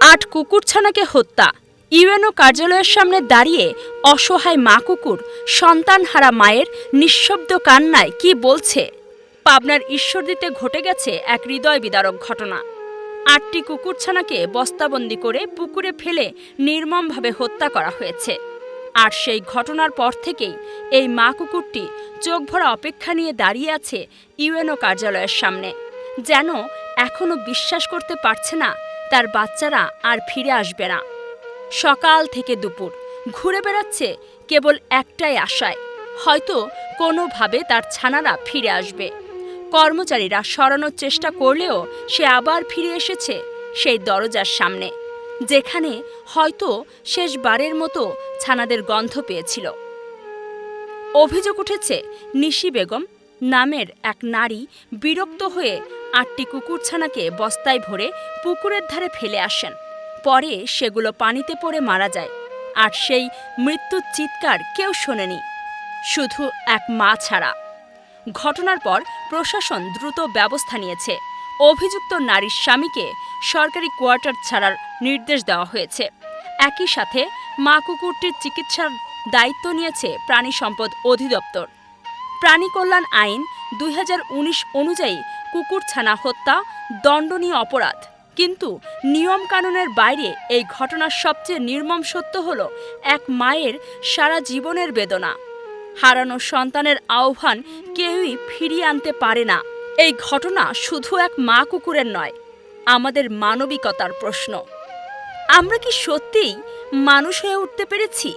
8 কুকুরছানাকে হত্যা। ইউএনও কার্যালয়ের সামনে দাঁড়িয়ে অসহায় মা কুকুর সন্তানহারা মায়ের নিঃশব্দ কান্নায় কি বলছে। পাবনার ঈশ্বরদীতে ঘটে গেছে এক হৃদয় বিদারক ঘটনা। 8টি কুকুরছানাকে বস্তাবন্দি করে পুকুরে ফেলে নির্মমভাবে হত্যা করা হয়েছে। আর সেই ঘটনার পর থেকেই এই মা কুকুরটি চোখ ভরা অপেক্ষা নিয়ে দাঁড়িয়ে আছে ইউএনও কার্যালয়ের সামনে, যেন এখনও বিশ্বাস করতে পারছে না তার বাচ্চারা আর ফিরে আসবে না। সকাল থেকে দুপুর ঘুরে বেড়াচ্ছে কেবল একটাই আশায়, হয়তো কোনোভাবে তার ছানারা ফিরে আসবে। কর্মচারীরা সরানোর চেষ্টা করলেও সে আবার ফিরে এসেছে সেই দরজার সামনে, যেখানে হয়তো শেষবারের মতো ছানাদের গন্ধ পেয়েছিল। অভিযোগ উঠেছে নিশি বেগম নামের এক নারী বিরক্ত হয়ে 8টি কুকুরছানাকে বস্তায় ভরে পুকুরের ধারে ফেলে আসেন। পরে সেগুলো পানিতে পড়ে মারা যায়। আর সেই মৃত্যুর চিৎকার কেউ শোনেনি, শুধু এক মা ছাড়া। ঘটনার পর প্রশাসন দ্রুত ব্যবস্থা নিয়েছে। অভিযুক্ত নারীর স্বামীকে সরকারি কোয়ার্টার ছাড়ার নির্দেশ দেওয়া হয়েছে। একই সাথে মা কুকুরটির চিকিৎসার দায়িত্ব নিয়েছে প্রাণী সম্পদ অধিদপ্তর। প্রাণী কল্যাণ আইন 2019 অনুযায়ী কুকুরছানা হত্যা দণ্ডনীয় অপরাধ। কিন্তু নিয়মকানুনের বাইরে এই ঘটনার সবচেয়ে নির্মম সত্য হল এক মায়ের সারা জীবনের বেদনা। হারানো সন্তানের আহ্বান কেউই ফিরিয়ে আনতে পারে না। এই ঘটনা শুধু এক মা কুকুরের নয়, আমাদের মানবিকতার প্রশ্ন। আমরা কি সত্যিই মানুষ হয়ে উঠতে পেরেছি?